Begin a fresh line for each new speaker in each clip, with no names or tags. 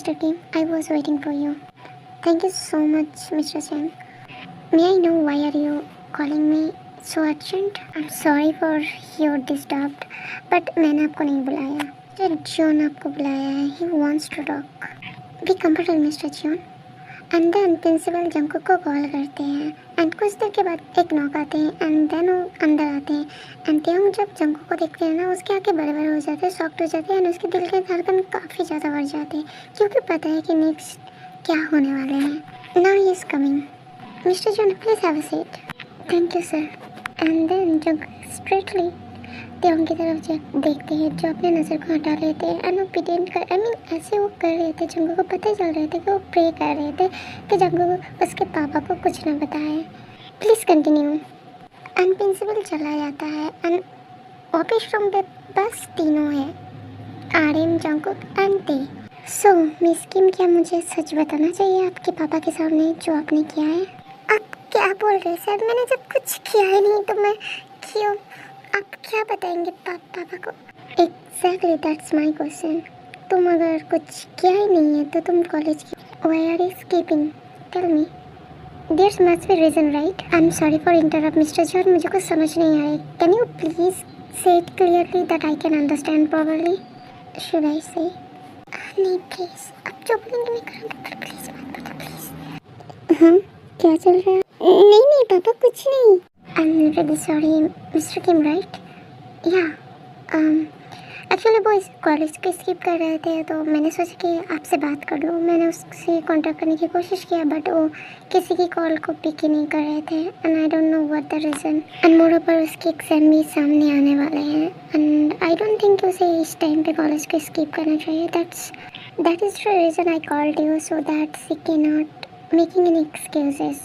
Mr. Kim. I was waiting for you. Thank you so much, Mr. Chang. May I know why are you calling me so urgent? I'm sorry for your disturbed, but मैंने आपको नहीं बुलाया. Mr. John आपको बुलाया है. He wants to talk. Be comfortable, Mr. John. And then principal Jungkook को call करते हैं एंड कुछ देर के बाद एक नॉक आते हैं एंड देन वो अंदर आते हैं एंड तेयंग जब जंकुक को देखते हैं ना उसके आंखें बड़े बड़े हो जाते हैं, शॉक्ड हो जाते हैं एंड उसके दिल के धड़कन काफ़ी ज़्यादा बढ़ जाते हैं क्योंकि पता है कि नेक्स्ट क्या होने वाले हैं. Now he is coming. Mister John please have a seat. Thank you sir. And then Jungkook straightly Taehyung की तरफ देखते हैं जो अपने नज़र को हटा लेते हैं एंड वो प्रिटेंड कर ऐसे वो कर रहे थे. जंकुक को पता ही चल रहे थे कि वो प्रे कर रहे थे कि जंकुक उसके पापा को कुछ ना बताए. Please continue. एंड प्रिंसिपल चला जाता है एंड ऑफिस रूम पे बस तीनों है, आर्यन, जंकुक एंड ते. सो मिस किम, क्या मुझे सच बताना चाहिए आपके पापा के सामने जो आपने किया है? आप क्या बोल रहे हैं सर? मैंने जब कुछ किया ही नहीं तो मैं क्यों? आप क्या बताएंगे पापा को? Exactly that's my question. तुम अगर कुछ किया ही नहीं है तो तुम कॉलेज की why are you skipping? Tell me. There must be reason right? I am sorry for interrupt mister John, मुझे कुछ समझ नहीं आया. Can you please say it clearly that I can understand properly? Should I say? नहीं please, आप जो बोलेंगे मैं करूँगी पर प्लीज मत बताओ प्लीज. हाँ क्या चल रहा है? नहीं पापा कुछ नहीं. I am really sorry mister Kim right? या एक्चुअली वो इस कॉलेज को स्किप कर रहे थे तो मैंने सोचा कि आपसे बात कर लूँ. मैंने उससे कांटेक्ट करने की कोशिश किया बट वो किसी की कॉल को पिक ही नहीं कर रहे थे and I don't know what the reason. And more over उसके एग्जाम भी सामने आने वाले हैं एंड आई डोंट थिंक उसे इस टाइम पे कॉलेज को स्किप करना चाहिए. That is the reason I called you so that she can not making any excuses.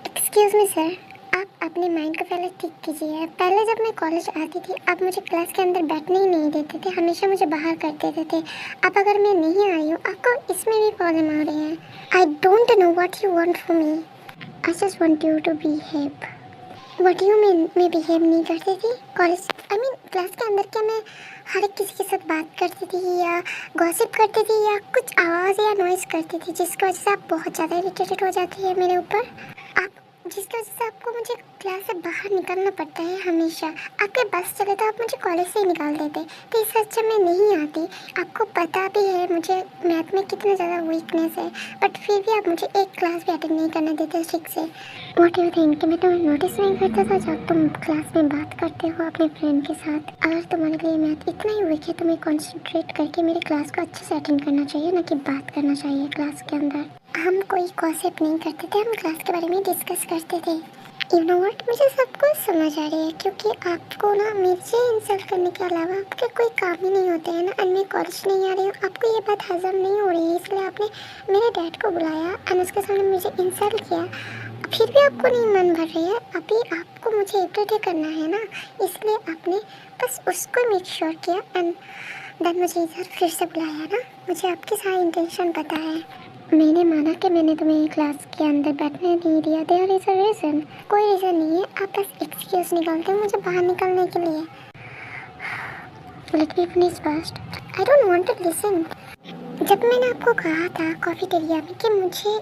Excuse me sir, आप अपने माइंड को पहले ठीक कीजिए. पहले जब मैं कॉलेज आती थी आप मुझे क्लास के अंदर बैठने ही नहीं देते थे, हमेशा मुझे बाहर कर देते थे. अब अगर मैं नहीं आई हूँ आपको इसमें भी प्रॉब्लम आ रही है. I don't know what you want from me. I just want you to behave. What you mean मैं बिहेव नहीं करती थी कॉलेज? क्लास के अंदर क्या मैं हर एक किसी के साथ बात करती थी या गॉसिप करती थी या कुछ आवाज़ या नॉइज़ करती थी जिसकी वजह से आप बहुत ज़्यादा इरिटेटेड हो जाती है मेरे ऊपर? जिसकी वजह से आपको मुझे क्लास से बाहर निकलना पड़ता है हमेशा. आपके बस चले तो आप मुझे कॉलेज से ही निकाल देते. तो इस अच्छा मैं नहीं आती. आपको पता भी है मुझे मैथ में कितना ज़्यादा वीकनेस है बट फिर भी आप मुझे एक क्लास भी अटेंड नहीं करने देते ठीक से. व्हाट यू थिंक मैं तुम्हें नोटिस नहीं करता था जब तुम क्लास में बात करते हो अपने फ्रेंड के साथ? अगर तुम्हारे लिए मैथ इतना ही वीक है तुम्हें कॉन्सेंट्रेट करके मेरी क्लास को अच्छे से अटेंड करना चाहिए ना कि बात करना चाहिए क्लास के अंदर. हम कोई गॉसिप नहीं करते थे, हम क्लास के बारे में डिस्कस करते थे. यू नो व्हाट, मुझे सब कुछ समझ आ रही है क्योंकि आपको ना मुझे इंसल्ट करने के अलावा आपके कोई काम ही नहीं होते हैं ना. एंड मैं कॉलेज नहीं आ रही हूँ, आपको ये बात हजम नहीं हो रही है इसलिए आपने मेरे डैड को बुलाया एंड उसके सामने मुझे इंसल्ट किया. फिर भी आपको नहीं मन भर रही है. अभी आपको मुझे इरिटेट करना है ना इसलिए आपने बस उसको मेक श्योर किया एंड देन मुझे इधर फिर से बुलाया ना. मुझे आपके सारे इंटेंशन पता है. मैंने माना कि मैंने तुम्हें क्लास के अंदर बैठने नहीं दिया. There is a reason. कोई रीज़न नहीं है, आप बस एक्सक्यूज़ निकालते हो मुझे बाहर निकलने के लिए. Let me finish first. I don't want to listen. जब मैंने आपको कहा था कॉफेटेरिया में कि मुझे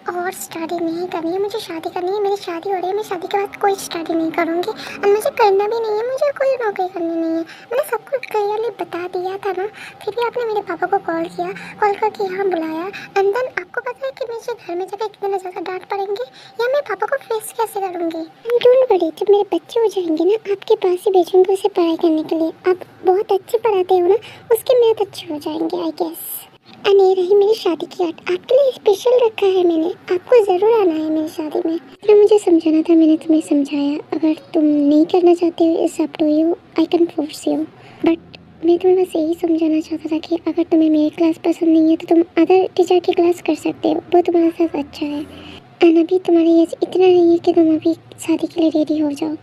और स्टडी नहीं करनी है, मुझे शादी करनी है, मेरी शादी हो रही है, मैं शादी के बाद कोई स्टडी नहीं करूँगी और मुझे करना भी नहीं है, मुझे कोई नौकरी करनी नहीं है. मैंने सब कुछ क्लियरली बता दिया था ना. फिर भी आपने मेरे पापा को कॉल करके यहाँ बुलाया एंड देन आपको पता है कि मुझे घर में जाकर कितना ज़्यादा डांट पड़ेंगे या मैं पापा को फेस कैसे करूँगी? डोंट वरी, जब मेरे बच्चे हो जाएंगे ना आपके पास ही भेजूँगी उसे पढ़ाई करने के लिए. आप बहुत अच्छे पढ़ाते हो ना, उसके मैथ अच्छे हो जाएंगे आई गेस. अने रही मेरी शादी की आर्ट, आपके लिए स्पेशल रखा है मैंने. आपको ज़रूर आना है मेरी शादी में. तो मुझे समझाना था, मैंने तुम्हें समझाया. अगर तुम नहीं करना चाहते हो it's up to you, I can force you. But मैं तुम्हें बस यही समझाना चाहता था कि अगर तुम्हें मेरी क्लास पसंद नहीं है तो तुम अदर टीचर की क्लास कर सकते हो, वो तुम्हारे साथ अच्छा है. एंड अभी तुम्हारी एज इतना नहीं है कि तुम अभी शादी के लिए रेडी हो जाओ.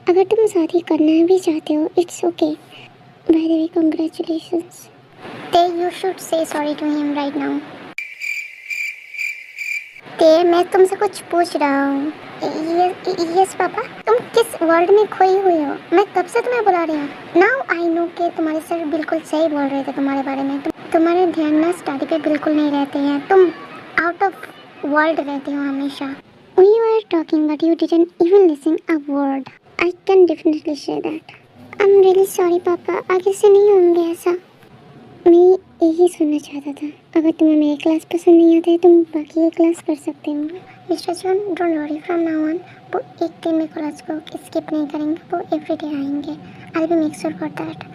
अगर तुम शादी करना भी चाहते हो it's okay. By the way congratulations. You should say sorry to him right now. मैं तुमसे कुछ पूछ रहा हूँ. यस पापा, तुम किस वर्ल्ड में खोई हुई हो? मैं कब से तुम्हें बुला रही हूँ. नाउ आई नो कि तुम्हारे सर बिल्कुल सही बोल रहे थे तुम्हारे बारे में. तुम्हारे ध्यान ना स्टडी पे बिल्कुल नहीं रहते हैं, तुम आउट ऑफ वर्ल्ड रहते हो हमेशा। We were talking but you didn't even listen a word. I can definitely say that. I'm really sorry पापा, आगे से नहीं होंगे ऐसा। मैं यही सुनना चाहता था। अगर तुम्हें मेरी क्लास पसंद नहीं आता है तुम बाकी की क्लास कर सकते हो। Mister John don't worry from now on, वो एक दिन में कॉलेज को स्किप नहीं करेंगे, वो एवरीडे आएंगे। आई will make sure for that.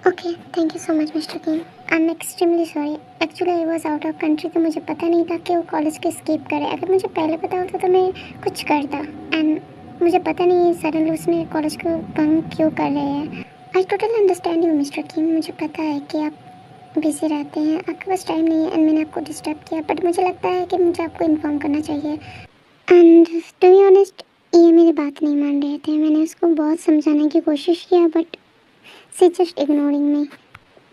Okay thank you so much mister king. I am extremely sorry, actually I was out of country तो मुझे पता नहीं था कि वो कॉलेज को स्किप करे। अगर मुझे पहले पता होता तो मैं कुछ करता। एंड मुझे पता नहीं है सडनली उसने कॉलेज को बंक क्यों कर रहे हैं। I totally understand you mister king, मुझे पता है कि आप बिजी रहते हैं, आपके पास टाइम नहीं है एंड मैंने आपको डिस्टर्ब किया, बट मुझे लगता है कि मुझे आपको इन्फॉर्म करना चाहिए। एंड टू बी ऑनेस्ट ये मेरी बात नहीं मान रहे थे। मैंने उसको बहुत समझाने की कोशिश किया but she just ignoring me.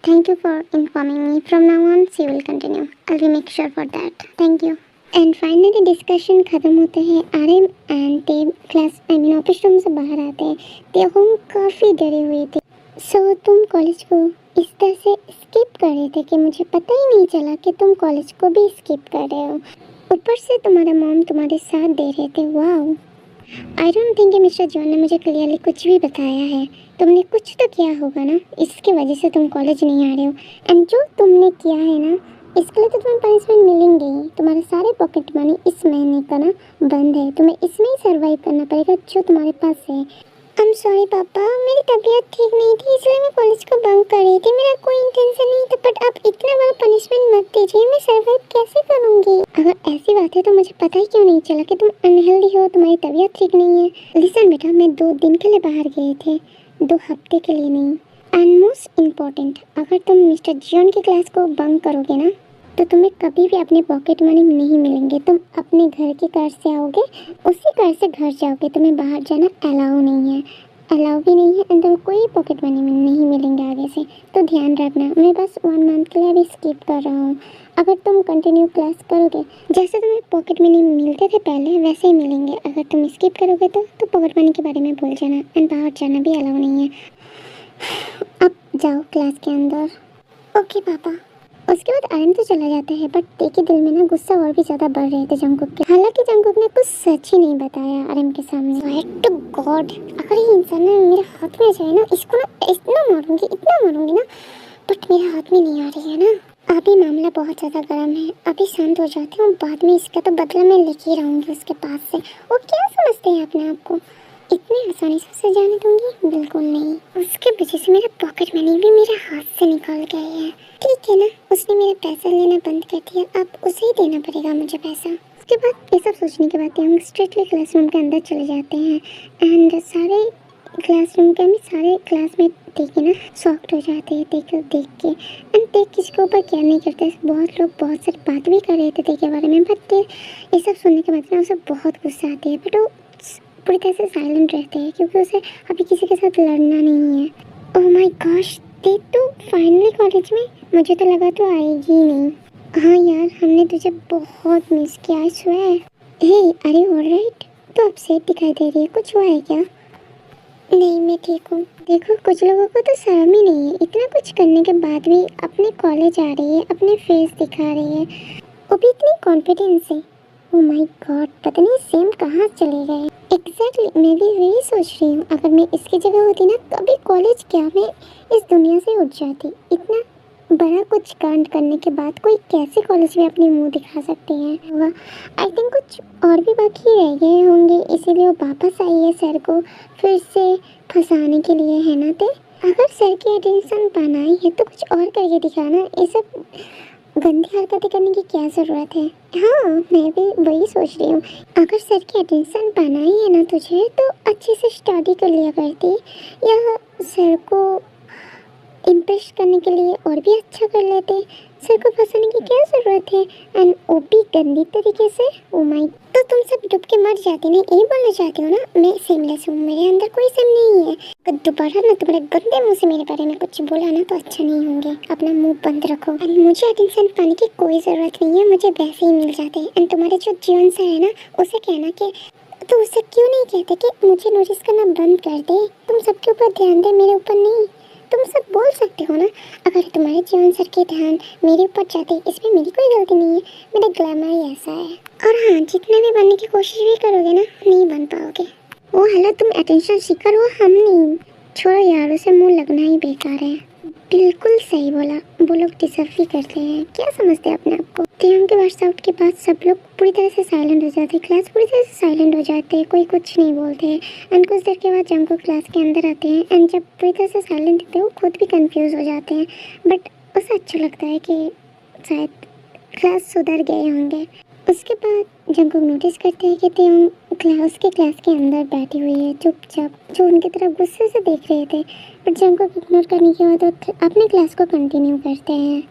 Thank you for informing me. From now on she will continue, I will make sure for that. Thank you. And finally discussion ख़त्म होते हैं। आरएम एंड टेब क्लास ऑफिस रूम से बाहर आते हैं। ते हम काफ़ी डरे हुए थे। सो तुम कॉलेज को इस तरह से स्किप कर रहे थे कि मुझे पता ही नहीं चला कि तुम कॉलेज को भी स्किप कर रहे हो। ऊपर से तुम्हारा मॉम तुम्हारे साथ दे रहे थे। Wow, I don't think mister John ने मुझे क्लियरली कुछ भी बताया है। तुमने कुछ तो किया होगा ना, इसकी वजह से तुम कॉलेज नहीं आ रहे हो। एंड जो तुमने किया है ना इसके लिए तो तुम्हें पनिशमेंट मिलेंगे ही। तुम्हारे सारे पॉकेट मनी इस महीने का ना बंद है, तुम्हें इसमें ही सर्वाइव करना पड़ेगा जो तुम्हारे पास है। आई एम सॉरी पापा, मेरी तबीयत ठीक नहीं थी इसलिए मैं कॉलेज को बंक कर रही थी, मेरा कोई इंटेंशन नहीं था। बट आप इतना बड़ा पनिशमेंट मत दीजिए, मैं सर्वाइव कैसे करूँगी। अगर ऐसी बात है तो मुझे पता ही क्यों नहीं चला कि तुम अनहेल्दी हो, तुम्हारी तबीयत ठीक नहीं है। लिसन बेटा, मैं 2 दिन के लिए बाहर गए थे, 2 हफ्ते के लिए नहीं। एंड मोस्ट इम्पॉर्टेंट, अगर तुम मिस्टर जॉन की क्लास को बंक करोगे ना तो तुम्हें कभी भी अपने पॉकेट मनी नहीं मिलेंगे। तुम अपने घर की कार से आओगे, उसी कार से घर जाओगे। तुम्हें बाहर जाना अलाउ नहीं है, अलाउ भी नहीं है। एंड तुम्हें कोई पॉकेट मनी नहीं मिलेंगे आगे से। तो ध्यान रखना, मैं बस 1 मंथ के लिए अभी स्किप कर रहा हूँ। अगर तुम कंटिन्यू क्लास करोगे, जैसे तुम्हें पॉकेट मनी मिलते थे पहले वैसे ही मिलेंगे। अगर तुम स्किप करोगे तो पॉकेट मनी के बारे में भूल जाना। एंड बाहर जाना भी अलाउ नहीं है। अब जाओ क्लास के अंदर। ओके पापा। उसके बाद आर्यन तो चला जाता है बट ते के दिल में ना गुस्सा और भी ज़्यादा बढ़ रहे थे जंगकुक के। हालांकि जंगकुक ने कुछ सच ही नहीं बताया आर्यन के सामने। स्वेयर टू गॉड, अगर ये इंसान ना मेरे हाथ में आ जाए ना, इसको ना इतना मारूंगी ना, बट मेरे हाथ में नहीं आ रही है ना। अभी मामला बहुत ज़्यादा गर्म है, अभी शांत हो जाते हैं, बाद में इसका तो बदला मैं लेके ही रहूँगी उसके पास से। वो क्या समझते हैं अपने आप को, इतनी आसानी से उसे जाने दूंगी? बिल्कुल नहीं। उसके वजह से मेरा पॉकेट मनी भी मेरे हाथ से निकल गए हैं। ठीक है ना, उसने मेरा पैसा लेना बंद कर दिया, अब उसे ही देना पड़ेगा मुझे पैसा। उसके बाद ये सब सोचने के बाद हम स्ट्रेटली क्लासरूम के अंदर चले जाते हैं। एंड सारे क्लासरूम के हमें सारे क्लासमेट देख के ना शॉक्ड हो जाते हैं देख के। एंड देख किसी के ऊपर केयर नहीं करते। बहुत लोग बहुत सारी बात भी कर रहे थे देख के बारे में, बट ये सब सुनने के बाद ना उसे बहुत गुस्सा आती है। बट वो पूरी तरह से साइलेंट रहते हैं क्योंकि उसे अभी किसी के साथ लड़ना नहीं है। ओह माय गॉश, देख तो फाइनली कॉलेज में। मुझे तो लगा तो आएगी ही नहीं। हाँ यार, हमने तुझे बहुत मिस किया। I swear. हे अरे ऑलराइट, तो अपसेट दिखाई दे रही है, कुछ हुआ है क्या? नहीं मैं ठीक हूँ। देखो कुछ लोगों को तो शर्म ही नहीं है, इतना कुछ करने के बाद भी अपने कॉलेज आ रही है, अपने फेस दिखा रही है, वो भी इतनी कॉन्फिडेंस से। ओह माय गॉड, पता नहीं सेम कहाँ चले गए। एग्जैक्टली, मैं भी वही सोच रही हूँ। अगर मैं इसकी जगह होती ना तो अभी कॉलेज क्या, मैं इस दुनिया से उठ जाती। इतना बड़ा कुछ कांड करने के बाद कोई कैसे कॉलेज में अपने मुंह दिखा सकते हैं। आई थिंक कुछ और भी बाकी रह गए होंगे, इसीलिए वो वापस आई है सर को फिर से फंसाने के लिए, है ना? ते अगर सर की अटेंशन पाना ही है तो कुछ और करके दिखाना, ये सब गंदी हरकतें करने की क्या ज़रूरत है। हाँ मैं भी वही सोच रही हूँ। अगर सर की अटेंशन पाना ही है ना तुझे तो अच्छे से स्टडी कर लिया करती, या सर को इम्प्रेस करने के लिए और भी अच्छा कर लेते। सर को फंसाने की क्या ज़रूरत है, एंड वो भी गंदी तरीके से। ओ माय, तो तुम सब डूब के मर जाते ना, ये बोलना चाहते हो ना? मैं सेमलेस हूँ, मेरे अंदर कोई सेम नहीं है। अगर दोबारा ना तुम्हारे गंदे मुँह से मेरे बारे में कुछ बोला ना तो अच्छा नहीं होंगे। अपना मुँह बंद रखो। एंड मुझे अटेंशन पाने की कोई ज़रूरत नहीं है, मुझे वैसे ही मिल जाते हैं। एंड तुम्हारे जो जीवन से है ना उसे कहना कि तो उसे क्यों नहीं कहते कि मुझे नोटिस करना बंद कर दे, तुम सबके ऊपर ध्यान दे, मेरे ऊपर नहीं। तुम सब बोल सकते हो ना। अगर तुम्हारे जीवन सर के ध्यान मेरे ऊपर जाते, इसमें मेरी कोई गलती नहीं है। मेरा ग्लैमर ही ऐसा है। और हाँ, जितने भी बनने की कोशिश भी करोगे ना, नहीं बन पाओगे। ओ हेलो, तुम अटेंशन सीकर हो, हम नहीं। छोड़ो यार, उसे मुंह लगना ही बेकार है। बिल्कुल सही बोला, वो लोग डिजर्व भी करते हैं। क्या समझते हैं अपने आप को। तेयंग के वर्स्ट आउट के बाद सब लोग पूरी तरह से साइलेंट हो जाते, क्लास पूरी तरह से साइलेंट हो जाते, कोई कुछ नहीं बोलते। एंड कुछ देर के बाद जंगकुक क्लास के अंदर आते हैं एंड जब पूरी तरह से साइलेंट होते हैं वो खुद भी कंफ्यूज हो जाते हैं। बट उसे अच्छा लगता है कि शायद क्लास सुधर गए होंगे। उसके बाद जंगकुक नोटिस करते हैं कि तेयंग क्लास के अंदर बैठी हुई है चुपचाप, जो उनकी तरफ गुस्से से देख रहे थे। बट जंगकुक इग्नोर करने के बाद वो अपने क्लास को कंटिन्यू करते हैं।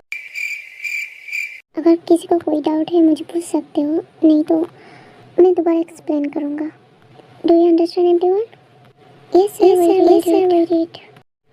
अगर किसी को कोई डाउट है मुझे पूछ सकते हो, नहीं तो मैं दोबारा एक्सप्लेन करूँगा। Do you understand everyone? Yes sir, very good.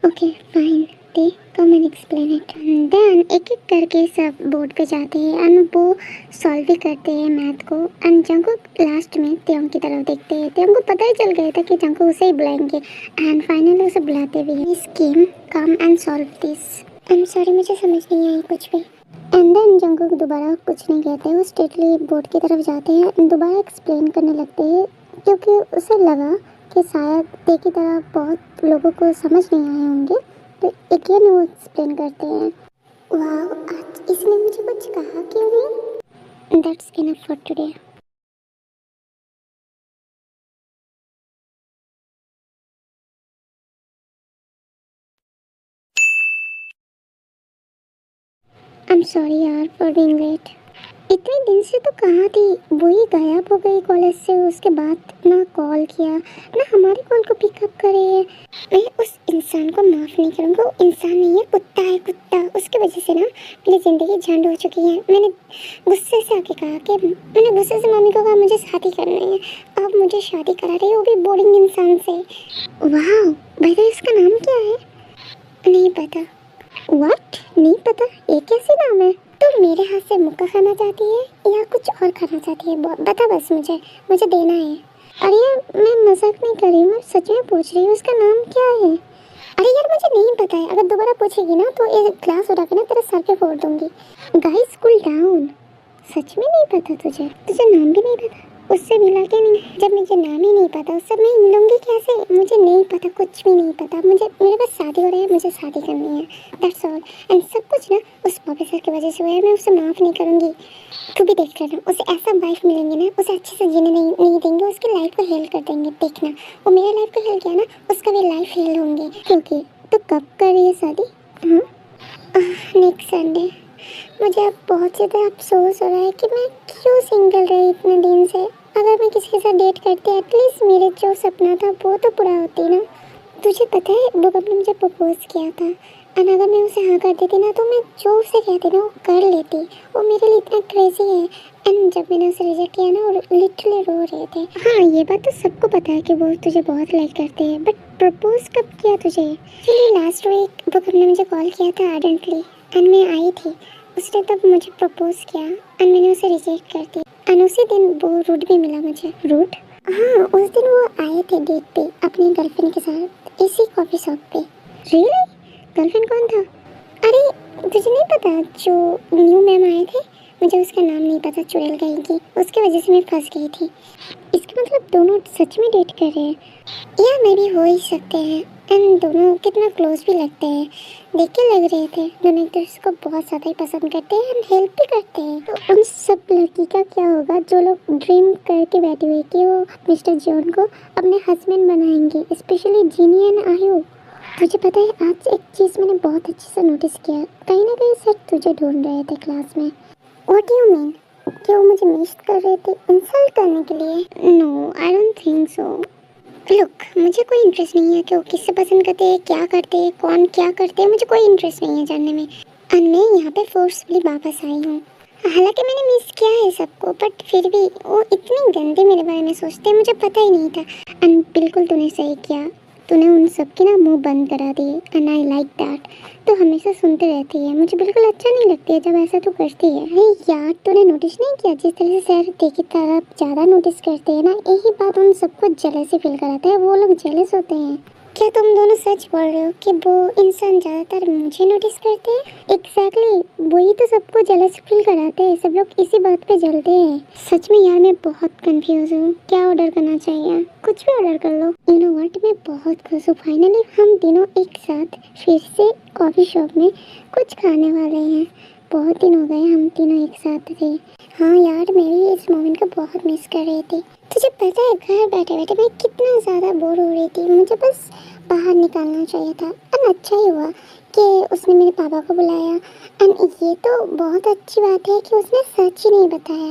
Okay fine, they come and explain it. Then एक एक करके सब बोर्ड पे जाते हैं एंड वो सॉल्व भी करते हैं मैथ को। एंड जंगकुक लास्ट में तेयंग की तरफ देखते हैं। तेयंग को पता ही चल गया था कि जंगकुक उसे ही बुलाएंगे एंड फाइनली उसे बुलाते भी हैं। Scheme come and solve this. I am sorry, मुझे समझ नहीं आई कुछ भी। एंड देन जंगकुक दोबारा कुछ नहीं कहते हैं, वो स्ट्रेटली बोर्ड की तरफ जाते हैं, दोबारा एक्सप्लेन करने लगते हैं क्योंकि उसे लगा कि शायद ते की तरह बहुत लोगों को समझ नहीं आए होंगे, तो अगेन वो एक्सप्लेन करते हैं। वाह, आज इसने मुझे कुछ कहा क्यों नहीं? That's enough for today. I am sorry यार फॉर बीइंग लेट। इतने दिन से तो कहाँ थी, वो ही गायब हो गई कॉलेज से। उसके बाद ना कॉल किया ना हमारी कॉल को पिकअप करे। मैं उस इंसान को माफ़ नहीं करूँगा। वो इंसान नहीं है, कुत्ता है, कुत्ता। उसकी वजह से ना मेरी ज़िंदगी झंड हो चुकी है। मैंने गुस्से से आके कहा कि मैंने गुस्से से मम्मी को कहा मुझे शादी करनी है। अब मुझे शादी करा रही है, वो भी बोरिंग इंसान से। वाह, भाई इसका नाम क्या है? नहीं पता। व्हाट? नहीं पता? ये कैसे नाम है? तो मेरे हाथ से मुक्का खाना चाहती है या कुछ और खाना चाहती है? बता बस, मुझे देना है। अरे मैं मजाक नहीं कर रही, मैं सच में पूछ रही हूँ उसका नाम क्या है। अरे यार मुझे नहीं पता है, अगर दोबारा पूछेगी ना तो ये क्लास उठा के ना तेरे सर पे फोड़ दूंगी। Guys cool down. सच में नहीं पता तुझे नाम भी नहीं पता? उससे मिला के नहीं? जब मुझे नाम ही नहीं पता उससे मैं मिलूंगी कैसे? मुझे नहीं पता, कुछ भी नहीं पता। मेरे पास शादी हो रही है, मुझे शादी करनी है, दैट्स ऑल। एंड सब कुछ ना उस प्रोफेसर की वजह से हुआ है। मैं उसे माफ़ नहीं करूँगी। तू भी देख लेना, उसे ऐसा वाइफ मिलेंगे ना, उसे अच्छे से जीने नहीं देंगे, उसकी लाइफ को हेल कर देंगे। देखना, वो मेरे लाइफ को हेल किया ना, उसका भी लाइफ हेल होंगे। क्योंकि तो कब कर रही है शादी? हाँ, नेक्स्ट संडे। मुझे अब बहुत ज़्यादा अफसोस हो रहा है कि मैं क्यों सिंगल रही इतने दिन से। अगर मैं किसी के साथ डेट करती एटलीस्ट मेरे जो सपना था वो तो पूरा होती ना। तुझे पता है वो कब ने मुझे प्रपोज किया था, और अगर मैं उसे हाँ कर देती ना तो मैं जो उसे कहती ना वो कर लेती। वो मेरे लिए इतना क्रेजी है। एंड जब मैंने उसे रिजेक्ट किया ना वो लिटरली रो रहे थे। हाँ ये बात तो सबको पता है कि वो तुझे बहुत लाइक करते हैं, बट प्रपोज कब किया तुझे? एक्चुअली लास्ट वीक वो कब ने मुझे कॉल किया था अर्जेंटली एंड मैं आई थी। उसने तब मुझे प्रपोज किया एंड मैंने उसे रिजेक्ट कर दिया। एंड उसी दिन वो रूट भी मिला मुझे। रूट? हाँ, उस दिन वो आए थे डेट पे अपनी गर्लफ्रेंड के साथ इसी कॉफ़ी शॉप पे। रियली? गर्लफ्रेंड कौन था? अरे तुझे नहीं पता जो न्यू मैम आए थे? मुझे उसका नाम नहीं पता, चुड़ैल कहीं की, उसकी वजह से मैं फंस गई थी। इसका मतलब दोनों सच में डेट कर रहे हैं? या मे भी हो ही सकते हैं। एंड दोनों कितना क्लोज भी लगते हैं, देख के लग रहे थे दोनों एक दूसरे को बहुत ज़्यादा ही पसंद करते हैं एंड हेल्प भी करते हैं। तो उन सब लड़की का क्या होगा जो लोग ड्रीम करके बैठे हुए कि वो मिस्टर जॉन को अपने हस्बैंड बनाएंगे, स्पेशली जीनी एंड आयु। तुझे पता है आज एक चीज़ मैंने बहुत अच्छे से नोटिस किया, कहीं ना कहीं सर तुझे ढूंढ रहे थे क्लास में। What do you mean? कि वो मुझे मिस कर रहे थे इंसल्ट करने के लिए? No I don't think so. Look, मुझे कोई इंटरेस्ट नहीं है कि वो किससे पसंद करते हैं, क्या करते हैं, कौन क्या करते हैं, मुझे कोई इंटरेस्ट नहीं है जानने में। और मैं यहाँ पे फोर्सफुली वापस आई हूँ। हालांकि मैंने मिस किया है सबको, बट फिर भी वो इतने गंदे मेरे बारे में सोचते हैं, मुझे पता ही नहीं था। एंड बिल्कुल तूने सही किया, तूने उन सब के ना मुंह बंद करा दिए एंड आई लाइक दैट। तो हमेशा सुनते रहती है, मुझे बिल्कुल अच्छा नहीं लगती है जब ऐसा तू करती है। अरे यार तूने नोटिस नहीं किया जिस तरह से सर ते की तरफ ज़्यादा नोटिस करते हैं ना, यही बात उन सबको जेलसी फील कराता है, वो लोग जेलस होते हैं। क्या तुम दोनों सच बोल रहे हो कि वो इंसान ज्यादातर मुझे नोटिस करते हैं? एग्जैक्टली, वही तो सबको जेलस फील कराते हैं। सब लोग इसी बात पे जलते हैं। सच में यार, मैं बहुत कंफ्यूज हूँ। क्या ऑर्डर करना चाहिए? कुछ भी ऑर्डर कर लो। यू नो व्हाट, मैं बहुत खुश हूँ। फाइनली हम तीनों एक साथ फिर से कॉफी शॉप में कुछ खाने वाले हैं। बहुत दिन हो गए हम तीनों एक साथ थे। हाँ यार, मैं भी इस मोमेंट को बहुत मिस कर रही थी। तुझे पता है, घर बैठे बैठे मैं कितना ज़्यादा बोर हो रही थी। मुझे बस बाहर निकालना चाहिए था। एंड अच्छा ही हुआ कि उसने मेरे पापा को बुलाया। एंड ये तो बहुत अच्छी बात है कि उसने सच ही नहीं बताया।